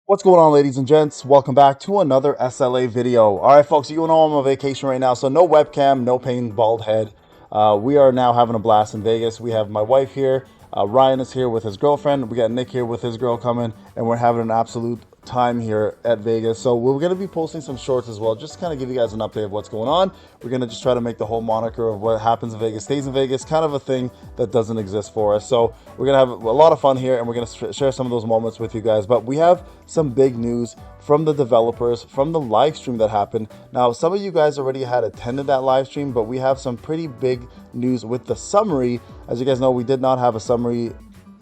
What's going on, ladies and gents? Welcome back to another SLA video. All right, folks, you know I'm on vacation right now, so no webcam, no pain, bald head. We are now having a blast in Vegas. We have my wife here. Ryan is here with his girlfriend. We got Nick here with his girl coming, and we're having an absolute time here at Vegas. So we're going to be posting some shorts as well, just to kind of give you guys an update of what's going on. We're going to just try to make the whole moniker of what happens in Vegas stays in Vegas kind of a thing that doesn't exist for us. So we're going to have a lot of fun here, and we're going to share some of those moments with you guys. But we have some big news from the developers from the live stream that happened. Now, some of you guys already had attended that live stream, but we have some pretty big news with the summary. As you guys know, we did not have a summary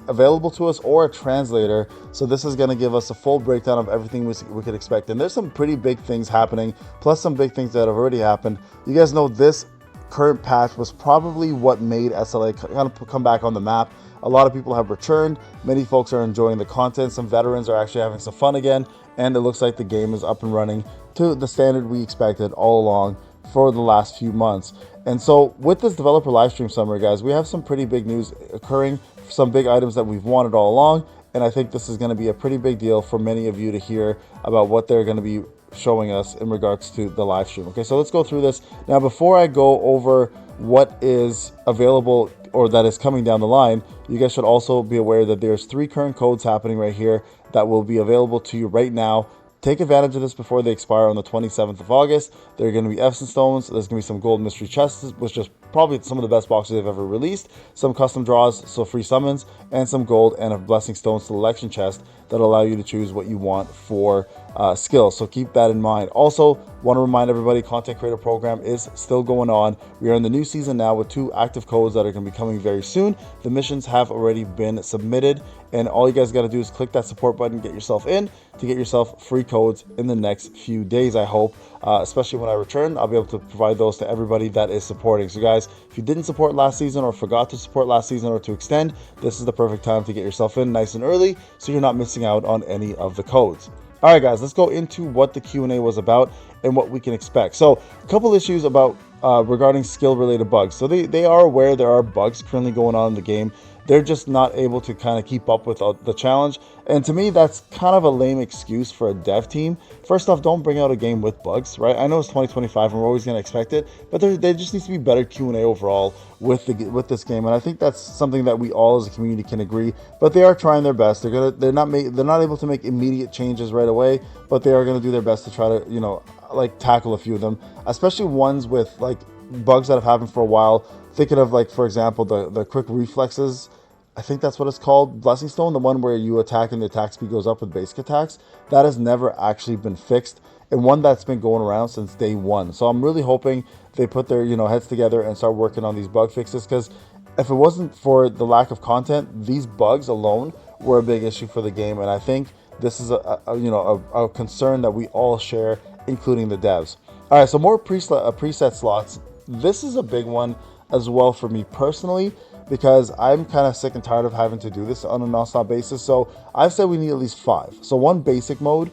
available to us or a translator, so this is going to give us a full breakdown of everything we could expect. And there's some pretty big things happening, plus some big things that have already happened. You guys know this current patch was probably what made SLA kind of come back on the map. A lot of people have returned, many folks are enjoying the content, some veterans are actually having some fun again, and it looks like the game is up and running to the standard we expected all along for the last few months. And so with this developer livestream summary, guys, we have some pretty big news occurring, some big items that we've wanted all along, and I think this is going to be a pretty big deal for many of you to hear about what they're going to be showing us in regards to the live stream. Okay, so let's go through this. Now, before I go over what is available or that is coming down the line, you guys should also be aware that there's 3 current codes happening right here that will be available to you right now. Take advantage of this before they expire on the 27th of August. There are going to be Epson stones. There's going to be some gold mystery chests, which is probably some of the best boxes they've ever released. Some custom draws, so free summons, and some gold and a blessing stone selection chest that allow you to choose what you want for skills. So keep that in mind. Also, want to remind everybody, content creator program is still going on. We are in the new season now with 2 active codes that are going to be coming very soon. The missions have already been submitted, and all you guys got to do is click that support button, get yourself in to get yourself free codes in the next few days. I hope, especially when I return, I'll be able to provide those to everybody that is supporting. So guys, if you didn't support last season or forgot to support last season or to extend, this is the perfect time to get yourself in nice and early so you're not missing out on any of the codes. All right, guys, let's go into what the Q&A was about and what we can expect. So a couple issues about regarding skill related bugs. So they are aware there are bugs currently going on in the game. They're just not able to kind of keep up with the challenge. And to me, that's kind of a lame excuse for a dev team. First off, don't bring out a game with bugs, right? I know it's 2025 and we're always going to expect it, but there just needs to be better Q&A overall with this game. And I think that's something that we all as a community can agree. But they are trying their best. They're not able to make immediate changes right away, but they are going to do their best to try to, you know, like tackle a few of them, especially ones with like bugs that have happened for a while. Thinking of, like, for example, the quick reflexes, I think that's what it's called, blessing stone, the one where you attack and the attack speed goes up with basic attacks. That has never actually been fixed, and one that's been going around since day one. So I'm really hoping they put their heads together and start working on these bug fixes, because if it wasn't for the lack of content, these bugs alone were a big issue for the game. And I think this is a concern that we all share, including the devs. All right, so more preset slots. This is a big one as well for me personally, because I'm kind of sick and tired of having to do this on a non-stop basis. So I've said we need at least 5. So 1 basic mode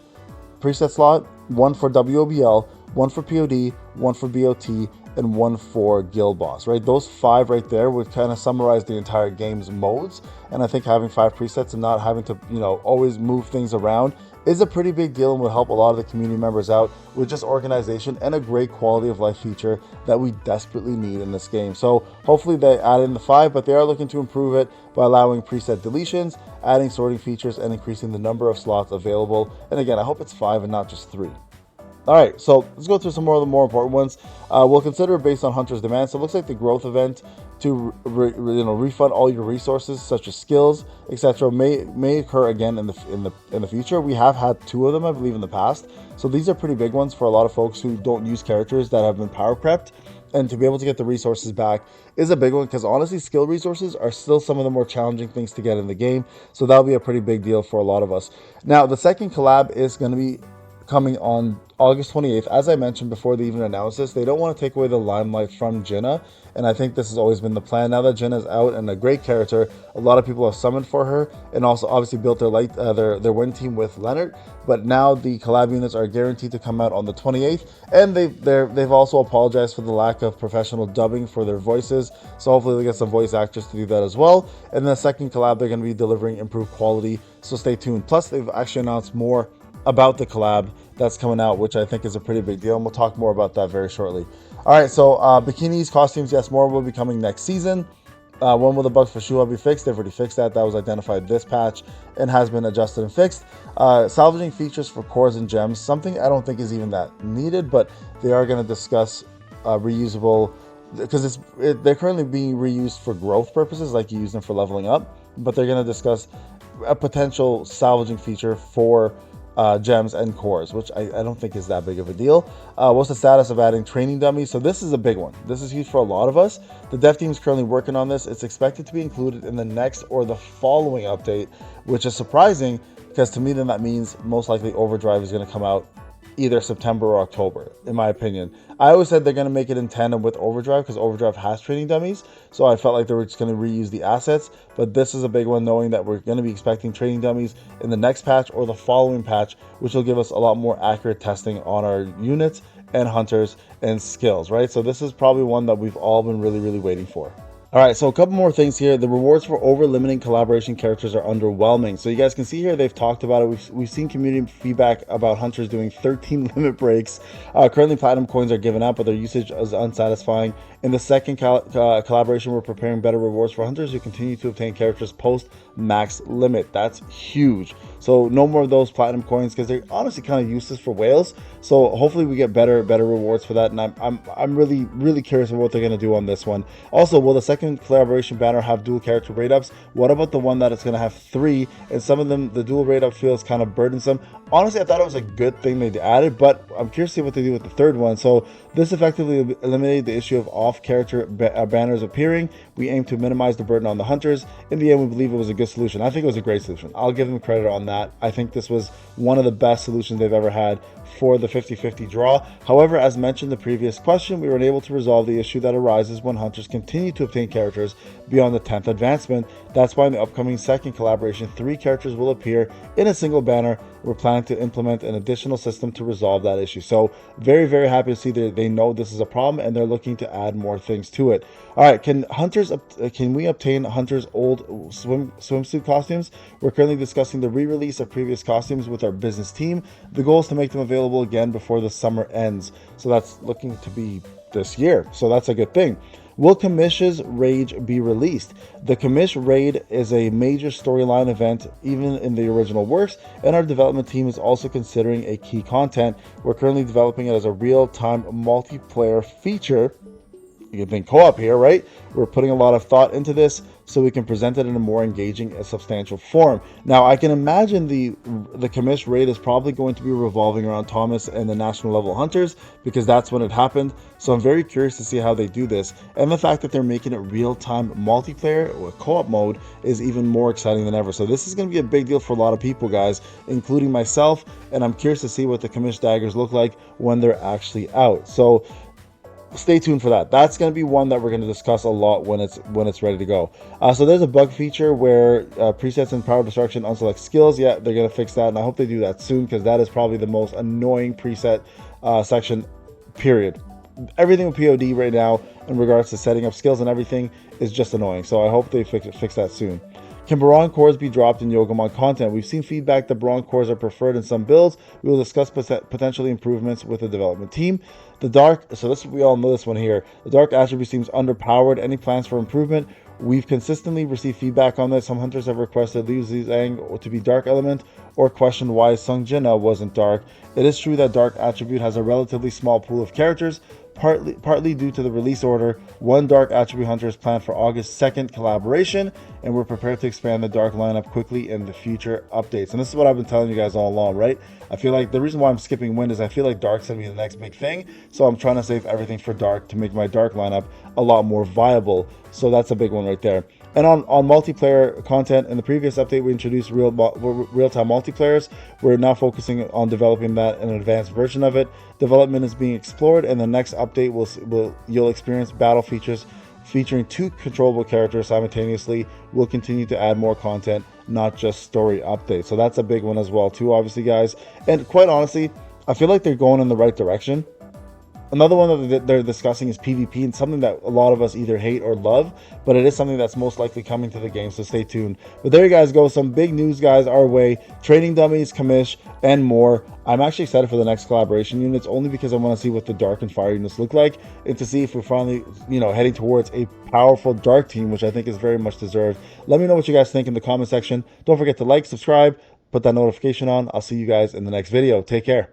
preset slot, 1 for WOBL, 1 for POD, 1 for BOT, and 1 for Guild Boss, right? Those 5 right there would kind of summarize the entire game's modes. And I think having 5 presets and not having to, always move things around is a pretty big deal and will help a lot of the community members out with just organization and a great quality of life feature that we desperately need in this game. So hopefully they add in the 5, but they are looking to improve it by allowing preset deletions, adding sorting features, and increasing the number of slots available. And again, I hope it's 5 and not just 3. All right, so let's go through some more of the more important ones. We'll consider it based on Hunter's demand. So it looks like the growth event to refund all your resources, such as skills, etc., may occur again in the future. We have had 2 of them, I believe, in the past. So these are pretty big ones for a lot of folks who don't use characters that have been power prepped. And to be able to get the resources back is a big one, because honestly, skill resources are still some of the more challenging things to get in the game. So that'll be a pretty big deal for a lot of us. Now, the second collab is going to be coming on August 28th. As I mentioned before they even announced this, they don't want to take away the limelight from Jinna, and I think this has always been the plan. Now that Jinna's out and a great character, a lot of people have summoned for her, and also obviously built their win team with Leonard. But now the collab units are guaranteed to come out on the 28th, and they've also apologized for the lack of professional dubbing for their voices. So hopefully they get some voice actors to do that as well. And the second collab, they're going to be delivering improved quality. So stay tuned. Plus, they've actually announced more about the collab that's coming out, which I think is a pretty big deal, and we'll talk more about that very shortly. All right, so bikinis, costumes, yes, more will be coming next season. When will the bugs for Shua be fixed? They've already fixed that. That was identified this patch and has been adjusted and fixed. Salvaging features for cores and gems, something I don't think is even that needed, but they are going to discuss reusable, because they're currently being reused for growth purposes, like you use them for leveling up, but they're going to discuss a potential salvaging feature for gems and cores, which I don't think is that big of a deal. What's the status of adding training dummies? So this is a big one. This is huge for a lot of us. The dev team is currently working on this. It's expected to be included in the next or the following update, which is surprising because to me then that means most likely Overdrive is going to come out either September or October, in my opinion. I always said they're going to make it in tandem with Overdrive because Overdrive has training dummies, so I felt like they were just going to reuse the assets, but this is a big one, knowing that we're going to be expecting training dummies in the next patch or the following patch, which will give us a lot more accurate testing on our units and hunters and skills, right? So this is probably one that we've all been really waiting for. All right, so a couple more things here. The rewards for over-limiting collaboration characters are underwhelming. So you guys can see here, they've talked about it. We've seen community feedback about hunters doing 13 limit breaks. Currently, platinum coins are given out, but their usage is unsatisfying. In the second collaboration, we're preparing better rewards for hunters who continue to obtain characters post-max limit. That's huge. So no more of those platinum coins because they're honestly kind of useless for whales. So hopefully we get better rewards for that. And I'm really curious about what they're going to do on this one. Also, will the second collaboration banner have dual character raid ups? What about the one that it's going to have 3? And some of them, the dual raid up feels kind of burdensome. Honestly, I thought it was a good thing they added, but I'm curious to see what they do with the third one. So this effectively eliminated the issue of off-character banners appearing. We aim to minimize the burden on the hunters. In the end, we believe it was a good solution. I think it was a great solution. I'll give them credit on that. I think this was one of the best solutions they've ever had for the 50-50 draw. However, as mentioned in the previous question, we were unable to resolve the issue that arises when hunters continue to obtain characters beyond the 10th advancement. That's why in the upcoming second collaboration, 3 characters will appear in a single banner. We're planning to implement an additional system to resolve that issue. So very happy to see that they know this is a problem and they're looking to add more things to it. All right, can we obtain hunters' old swimsuit costumes? We're currently discussing the re-release of previous costumes with our business team. The goal is to make them available again before the summer ends. So that's looking to be this year. So that's a good thing. Will Kamish's Raid be released? The Kamish Raid is a major storyline event, even in the original works, and our development team is also considering a key content. We're currently developing it as a real-time multiplayer feature. You can think co-op here, right? We're putting a lot of thought into this so we can present it in a more engaging and substantial form. Now, I can imagine the Kamish Raid is probably going to be revolving around Thomas and the national level hunters because that's when it happened. So I'm very curious to see how they do this. And the fact that they're making it real-time multiplayer or co-op mode is even more exciting than ever. So this is going to be a big deal for a lot of people, guys, including myself. And I'm curious to see what the Kamish daggers look like when they're actually out. So stay tuned for that. That's going to be one that we're going to discuss a lot when it's ready to go. So there's a bug feature where presets and power destruction unselect skills. Yeah, they're going to fix that, and I hope they do that soon because that is probably the most annoying preset section, period. Everything with POD right now in regards to setting up skills and everything is just annoying. So I hope they fix that soon. Can Baron cores be dropped in Yogamon content? We've seen feedback that Baron cores are preferred in some builds. We will discuss potential improvements with the development team. The Dark, so this, we all know this one here. The Dark attribute seems underpowered. Any plans for improvement? We've consistently received feedback on this. Some hunters have requested Liu Zhang to be Dark Element or questioned why Sung Jinna wasn't Dark. It is true that Dark attribute has a relatively small pool of characters, partly due to the release order. One Dark attribute hunter is planned for August 2nd collaboration, and we're prepared to expand the Dark lineup quickly in the future updates. And this is what I've been telling you guys all along, right? I feel like the reason why I'm skipping Wind is I feel like Dark's gonna be the next big thing, so I'm trying to save everything for Dark to make my Dark lineup a lot more viable. So that's a big one right there. And on multiplayer content, in the previous update, we introduced real-time multiplayers. We're now focusing on developing that in an advanced version of it. Development is being explored, and the next update you'll experience battle features featuring 2 controllable characters simultaneously. We'll continue to add more content, not just story updates. So that's a big one as well, too, obviously, guys. And quite honestly, I feel like they're going in the right direction. Another one that they're discussing is PvP, and something that a lot of us either hate or love, but it is something that's most likely coming to the game, so stay tuned. But there you guys go, some big news, guys, our way. Trading Dummies, Kamish, and more. I'm actually excited for the next collaboration units, only because I want to see what the Dark and Fire units look like, and to see if we're finally, heading towards a powerful Dark team, which I think is very much deserved. Let me know what you guys think in the comment section. Don't forget to like, subscribe, put that notification on. I'll see you guys in the next video. Take care.